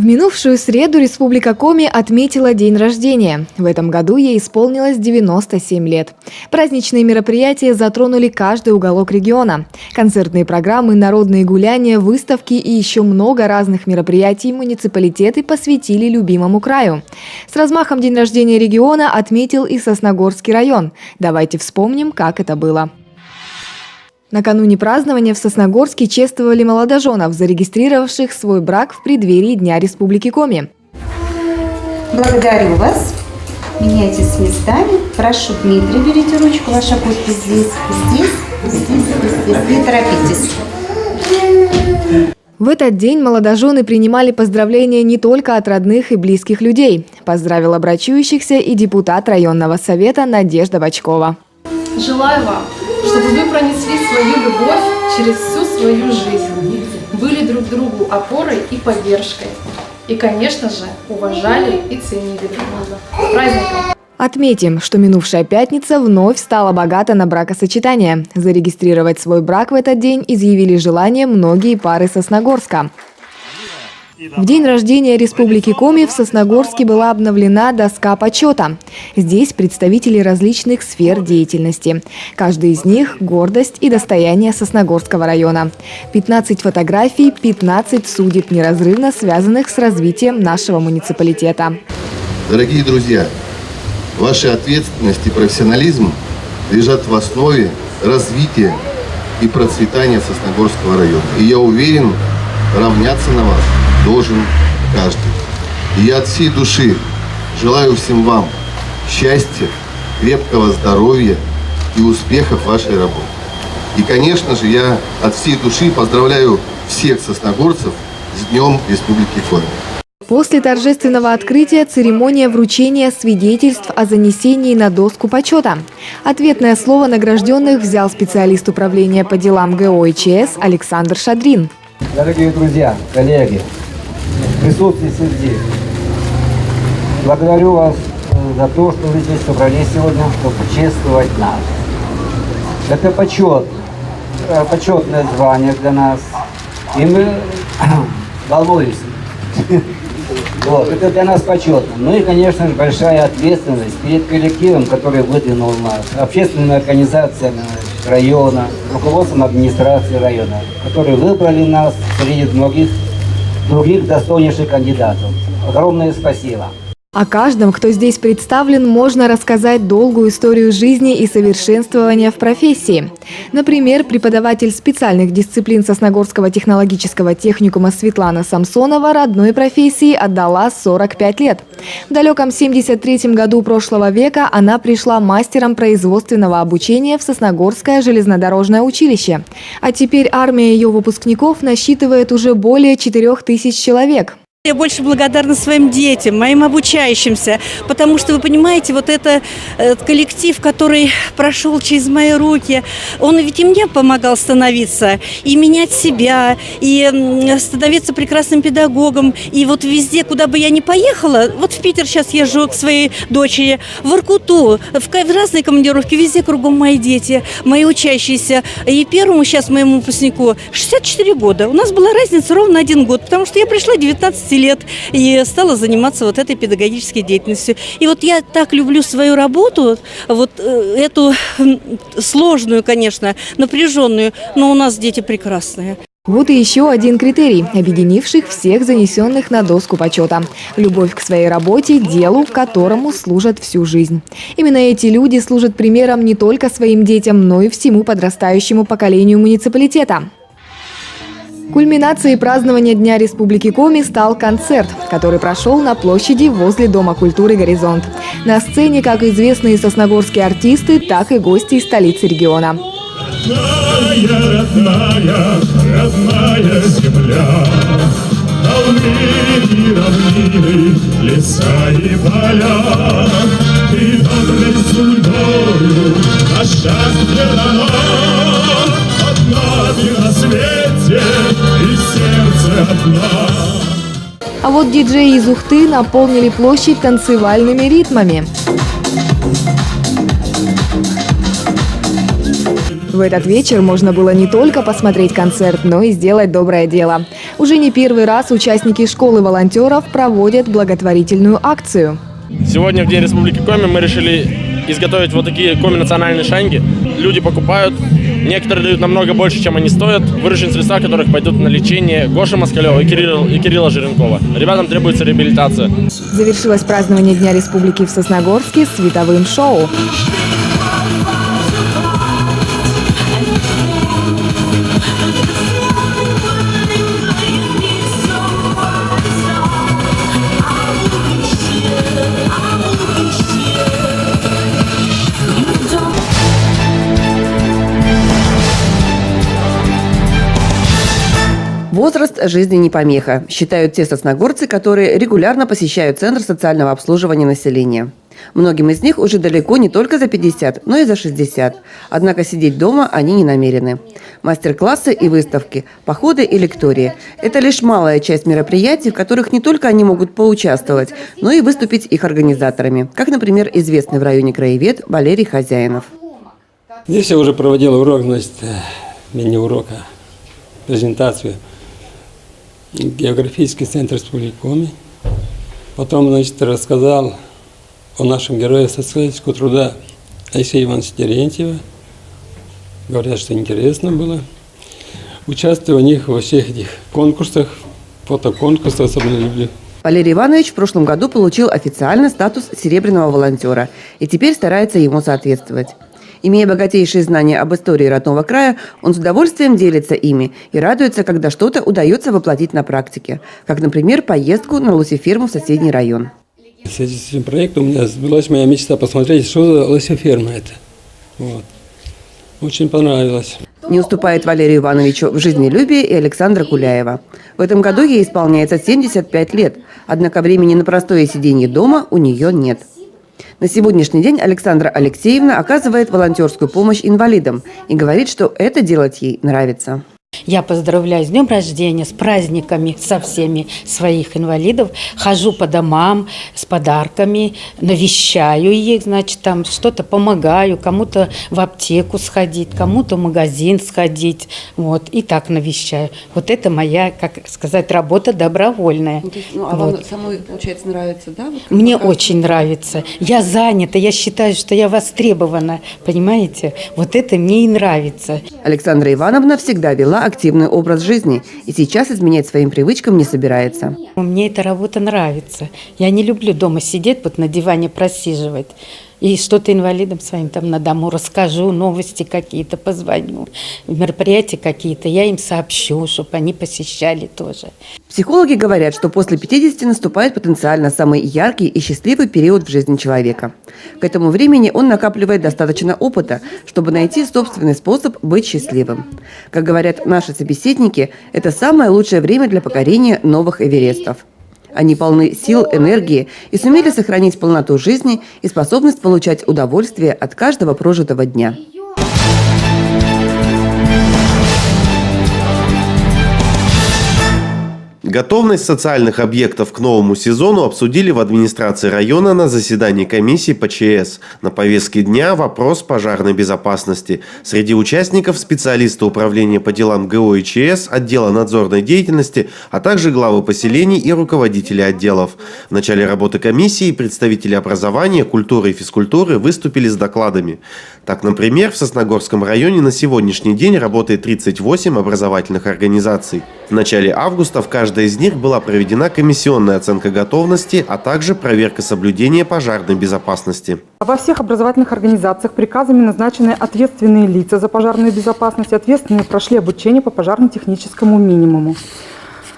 минувшую среду Республика Коми отметила день рождения. В этом году ей исполнилось 97 лет. Праздничные мероприятия затронули каждый уголок региона. Концертные программы, народные гуляния, выставки и еще много разных мероприятий муниципалитеты посвятили любимому краю. С размахом день рождения региона отметил и Сосногорский район. Давайте вспомним, как это было. Накануне празднования в Сосногорске чествовали молодоженов, зарегистрировавших свой брак в преддверии Дня Республики Коми. Благодарю вас. Меняйтесь местами. Прошу, Дмитрий, берите ручку. Ваша подпись здесь, здесь. Не торопитесь. В этот день молодожены принимали поздравления не только от родных и близких людей. Поздравила брачующихся и депутат районного совета Надежда Бочкова. Желаю вам, чтобы вы пронесли свою любовь через всю свою жизнь, были друг другу опорой и поддержкой. И, конечно же, уважали и ценили друг друга. С праздником! Отметим, что минувшая пятница вновь стала богата на бракосочетания. Зарегистрировать свой брак в этот день изъявили желание многие пары Сосногорска. В день рождения Республики Коми в Сосногорске была обновлена доска почета. Здесь представители различных сфер деятельности. Каждый из них – гордость и достояние Сосногорского района. 15 фотографий, 15 судеб, неразрывно связанных с развитием нашего муниципалитета. Дорогие друзья, ваша ответственность и профессионализм лежат в основе развития и процветания Сосногорского района. И я уверен, равняться на вас должен каждый. И я от всей души желаю всем вам счастья, крепкого здоровья и успехов в вашей работе. И, конечно же, я от всей души поздравляю всех сосногорцев с Днем Республики Коми. После торжественного открытия церемония вручения свидетельств о занесении на доску почета. Ответное слово награжденных взял специалист управления по делам ГО и ЧС Александр Шадрин. Дорогие друзья, коллеги, присутствующие здесь, благодарю вас за то, что вы здесь собрались сегодня, чтобы почествовать нас. Это почетное звание для нас, и мы волнуемся. Вот, это для нас почетно. Ну и, конечно же, большая ответственность перед коллективом, который выдвинул нас, общественными организациями района, руководством администрации района, которые выбрали нас среди многих других достойнейших кандидатов. Огромное спасибо. О каждом, кто здесь представлен, можно рассказать долгую историю жизни и совершенствования в профессии. Например, преподаватель специальных дисциплин Сосногорского технологического техникума Светлана Самсонова родной профессии отдала 45 лет. В далеком 1973 году прошлого века она пришла мастером производственного обучения в Сосногорское железнодорожное училище. А теперь армия ее выпускников насчитывает уже более 4000 человек. Я больше благодарна своим детям, моим обучающимся, потому что, вы понимаете, вот это коллектив, который прошел через мои руки, он ведь и мне помогал становиться, и менять себя, и становиться прекрасным педагогом. И вот везде, куда бы я ни поехала, вот в Питер сейчас езжу к своей дочери, в Воркуту, в разные командировки, везде кругом мои дети, мои учащиеся. И первому сейчас моему выпускнику 64 года. У нас была разница ровно 1 год, потому что я пришла 19 лет и стала заниматься вот этой педагогической деятельностью. И вот я так люблю свою работу, вот эту сложную, конечно, напряженную, но у нас дети прекрасные. Вот и еще один критерий, объединивших всех занесенных на доску почета. Любовь к своей работе, делу, которому служат всю жизнь. Именно эти люди служат примером не только своим детям, но и всему подрастающему поколению муниципалитета. Кульминацией празднования Дня Республики Коми стал концерт, который прошел на площади возле Дома культуры «Горизонт». На сцене как известные сосногорские артисты, так и гости из столицы региона. Родная, родная земля, холмы и равнины, леса и поля, ты доброй судьбою на счастье дана, одна ты на свете и сердце одна. А вот диджеи из Ухты наполнили площадь танцевальными ритмами. В этот вечер можно было не только посмотреть концерт, но и сделать доброе дело. Уже не первый раз участники школы волонтеров проводят благотворительную акцию. Сегодня в День Республики Коми мы решили изготовить вот такие коми-национальные шанги. Люди покупают, некоторые дают намного больше, чем они стоят. Вырученные средства, которых пойдут на лечение Гоши Москалева и Кирилла Жиренкова. Ребятам требуется реабилитация. Завершилось празднование Дня Республики в Сосногорске световым шоу. Возраст жизни не помеха, считают те сосногорцы, которые регулярно посещают Центр социального обслуживания населения. Многим из них уже далеко не только за 50, но и за 60. Однако сидеть дома они не намерены. Мастер-классы и выставки, походы и лектории – это лишь малая часть мероприятий, в которых не только они могут поучаствовать, но и выступить их организаторами, как, например, известный в районе краевед Валерий Хозяинов. Здесь я уже проводил урок, значит, мини-урока, презентацию. Географический центр Республики Коми. Потом, значит, рассказал о нашем герое социалистического труда Алексея Ивановича Терентьева. Говорят, что интересно было. Участвую у них во всех этих конкурсах, фотоконкурсах особенно люблю. Валерий Иванович в прошлом году получил официально статус серебряного волонтера и теперь старается ему соответствовать. Имея богатейшие знания об истории родного края, он с удовольствием делится ими и радуется, когда что-то удается воплотить на практике, как, например, поездку на лосеферму в соседний район. В связи с этим проектом у меня сбылась моя мечта посмотреть, что за лосеферма это. Вот. Очень понравилось. Не уступает Валерию Ивановичу в жизнелюбии и Александра Куляева. В этом году ей исполняется 75 лет, однако времени на простое сиденье дома у нее нет. На сегодняшний день Александра Алексеевна оказывает волонтерскую помощь инвалидам и говорит, что это делать ей нравится. Я поздравляю с днем рождения, с праздниками со всеми своих инвалидов. Хожу по домам с подарками, навещаю их, значит, там что-то помогаю, кому-то в аптеку сходить, кому-то в магазин сходить, вот, и так навещаю. Вот это моя, как сказать, работа добровольная. А вам самой, получается, нравится, да? Мне очень нравится. Я занята, я считаю, что я востребована, понимаете? Вот это мне и нравится. Александра Ивановна всегда вела активный образ жизни и сейчас изменять своим привычкам не собирается. Мне эта работа нравится. Я не люблю дома сидеть, вот на диване просиживать. И что-то инвалидам своим там на дому расскажу, новости какие-то позвоню, мероприятия какие-то, я им сообщу, чтобы они посещали тоже. Психологи говорят, что после 50 наступает потенциально самый яркий и счастливый период в жизни человека. К этому времени он накапливает достаточно опыта, чтобы найти собственный способ быть счастливым. Как говорят наши собеседники, это самое лучшее время для покорения новых эверестов. Они полны сил, энергии и сумели сохранить полноту жизни и способность получать удовольствие от каждого прожитого дня. Готовность социальных объектов к новому сезону обсудили в администрации района на заседании комиссии по ЧС. На повестке дня вопрос пожарной безопасности. Среди участников специалисты управления по делам ГО и ЧС, отдела надзорной деятельности, а также главы поселений и руководители отделов. В начале работы комиссии представители образования, культуры и физкультуры выступили с докладами. Так, например, в Сосногорском районе на сегодняшний день работает 38 образовательных организаций. В начале августа в каждой из них была проведена комиссионная оценка готовности, а также проверка соблюдения пожарной безопасности. Во всех образовательных организациях приказами назначены ответственные лица за пожарную безопасность, ответственные прошли обучение по пожарно-техническому минимуму.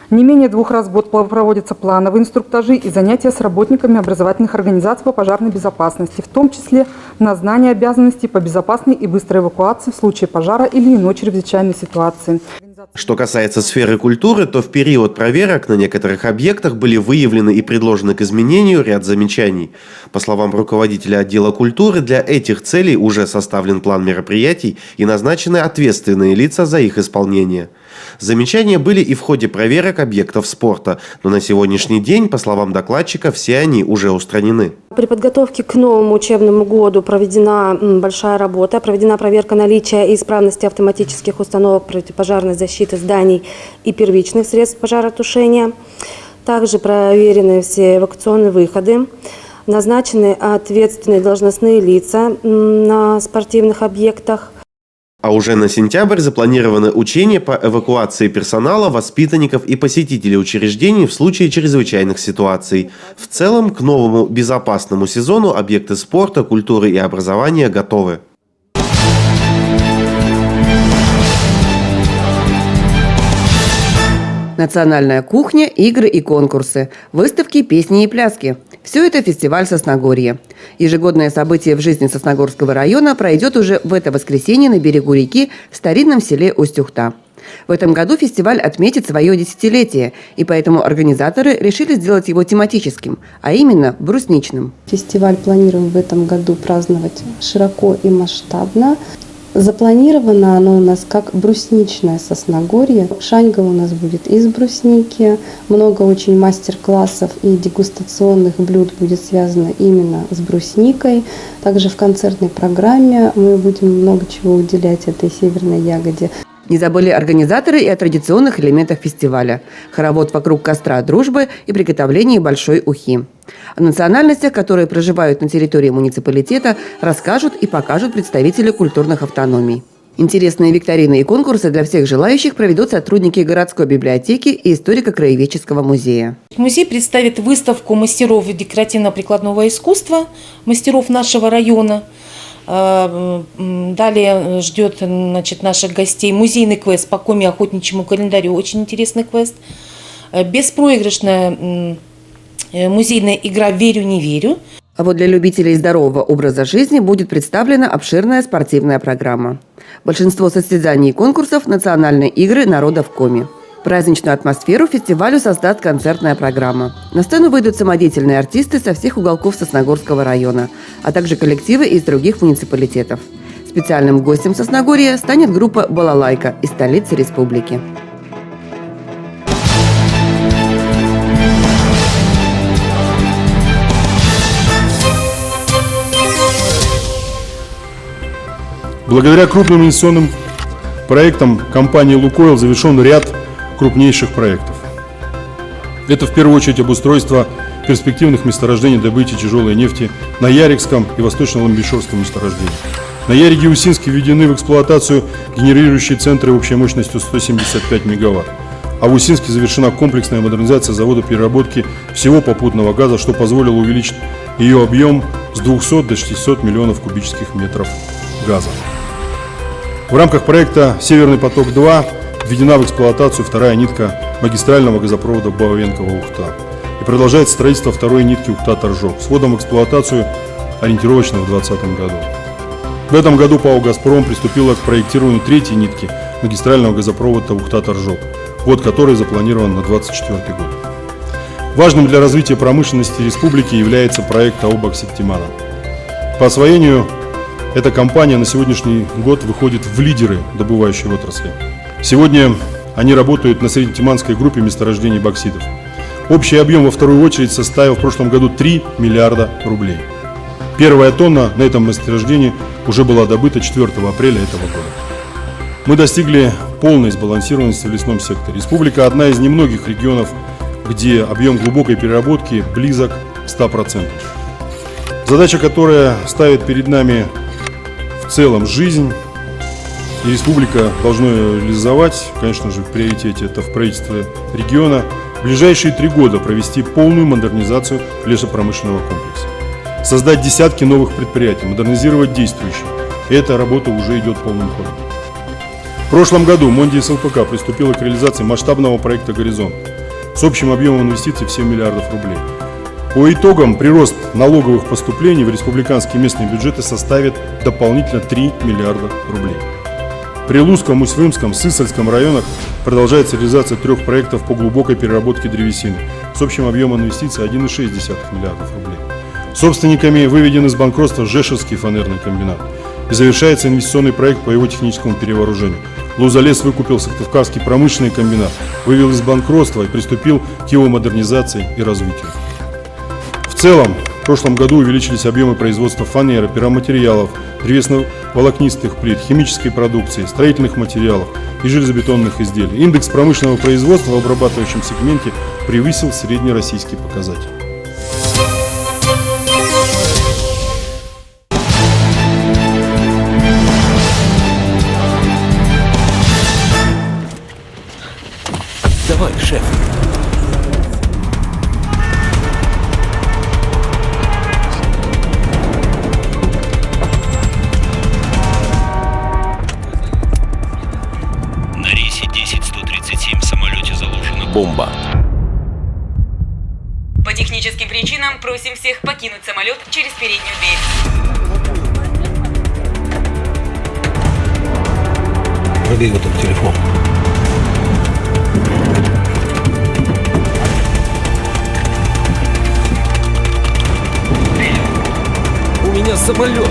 Не менее 2 раз в год проводятся плановые инструктажи и занятия с работниками образовательных организаций по пожарной безопасности, в том числе на знание обязанностей по безопасной и быстрой эвакуации в случае пожара или иной чрезвычайной ситуации. Что касается сферы культуры, то в период проверок на некоторых объектах были выявлены и предложены к изменению ряд замечаний. По словам руководителя отдела культуры, для этих целей уже составлен план мероприятий и назначены ответственные лица за их исполнение. Замечания были и в ходе проверок объектов спорта, но на сегодняшний день, по словам докладчика, все они уже устранены. При подготовке к новому учебному году проведена большая работа, проведена проверка наличия и исправности автоматических установок противопожарной защиты зданий и первичных средств пожаротушения. Также проверены все эвакуационные выходы, назначены ответственные должностные лица на спортивных объектах. А уже на сентябрь запланированы учения по эвакуации персонала, воспитанников и посетителей учреждений в случае чрезвычайных ситуаций. В целом, к новому безопасному сезону объекты спорта, культуры и образования готовы. Национальная кухня, игры и конкурсы, выставки, песни и пляски. Все это фестиваль «Сосногорье». Ежегодное событие в жизни Сосногорского района пройдет уже в это воскресенье на берегу реки в старинном селе Усть-Ухта. В этом году фестиваль отметит свое 10-летие, и поэтому организаторы решили сделать его тематическим, а именно брусничным. Фестиваль планируем в этом году праздновать широко и масштабно. Запланировано оно у нас как брусничное Сосногорье. Шаньга у нас будет из брусники. Много очень мастер-классов и дегустационных блюд будет связано именно с брусникой. Также в концертной программе мы будем много чего уделять этой северной ягоде. Не забыли организаторы и о традиционных элементах фестиваля – хоровод вокруг костра дружбы и приготовлении большой ухи. О национальностях, которые проживают на территории муниципалитета, расскажут и покажут представители культурных автономий. Интересные викторины и конкурсы для всех желающих проведут сотрудники городской библиотеки и историко-краеведческого музея. Музей представит выставку мастеров декоративно-прикладного искусства, мастеров нашего района. Далее ждет наших гостей музейный квест по коми-охотничьему календарю. Очень интересный квест. Беспроигрышная музейная игра «Верю, не верю». А вот для любителей здорового образа жизни будет представлена обширная спортивная программа. Большинство состязаний и конкурсов – национальные игры народов Коми. Праздничную атмосферу фестивалю создаст концертная программа. На сцену выйдут самодеятельные артисты со всех уголков Сосногорского района, а также коллективы из других муниципалитетов. Специальным гостем Сосногорья станет группа «Балалайка» из столицы республики. Благодаря крупным инвестиционным проектам компании «Лукойл» завершен ряд крупнейших проектов. Это в первую очередь обустройство перспективных месторождений добычи тяжелой нефти на Ярикском и Восточно-Ламбешовском месторождениях. На Яриге и Усинске введены в эксплуатацию генерирующие центры общей мощностью 175 мегаватт. А в Усинске завершена комплексная модернизация завода переработки всего попутного газа, что позволило увеличить ее объем с 200 до 600 миллионов кубических метров газа. В рамках проекта «Северный поток-2» введена в эксплуатацию вторая нитка магистрального газопровода Бавенково-Ухта. И продолжается строительство второй нитки Ухта-Торжок с вводом в эксплуатацию ориентировочно в 2020 году. В этом году ПАО «Газпром» приступила к проектированию третьей нитки магистрального газопровода Ухта-Торжок, ввод которой запланирован на 2024 год. Важным для развития промышленности республики является проект АО «Бокситтимана». По освоению эта компания на сегодняшний год выходит в лидеры добывающей отрасли. Сегодня они работают на Среднетиманской группе месторождений бокситов. Общий объем во вторую очередь составил в прошлом году 3 миллиарда рублей. Первая тонна на этом месторождении уже была добыта 4 апреля этого года. Мы достигли полной сбалансированности в лесном секторе. Республика – одна из немногих регионов, где объем глубокой переработки близок к 100%. Задача, которая ставит перед нами в целом жизнь, и республика должна ее реализовать, конечно же, в приоритете это в правительстве региона, в ближайшие 3 года провести полную модернизацию лесопромышленного комплекса. Создать десятки новых предприятий, модернизировать действующие. И эта работа уже идет полным ходом. В прошлом году Монди СЛПК приступила к реализации масштабного проекта «Горизонт» с общим объемом инвестиций в 7 миллиардов рублей. По итогам прирост налоговых поступлений в республиканские местные бюджеты составит дополнительно 3 миллиарда рублей. При Лузском, Усть-Вымском, Сысольском районах продолжается реализация 3 проектов по глубокой переработке древесины с общим объемом инвестиций 1,6 миллиардов рублей. Собственниками выведен из банкротства Жешевский фанерный комбинат и завершается инвестиционный проект по его техническому перевооружению. Лузалес выкупил Сыктывкарский промышленный комбинат, вывел из банкротства и приступил к его модернизации и развитию. В целом, в прошлом году увеличились объемы производства фанеры, пироматериалов, древесно-волокнистых плит, химической продукции, строительных материалов и железобетонных изделий. Индекс промышленного производства в обрабатывающем сегменте превысил среднероссийский показатель. Давай, шеф. На рейсе 10-137 в самолете заложена бомба. По техническим причинам просим всех покинуть самолет через переднюю дверь. Пробей вот этот телефон. У меня самолет.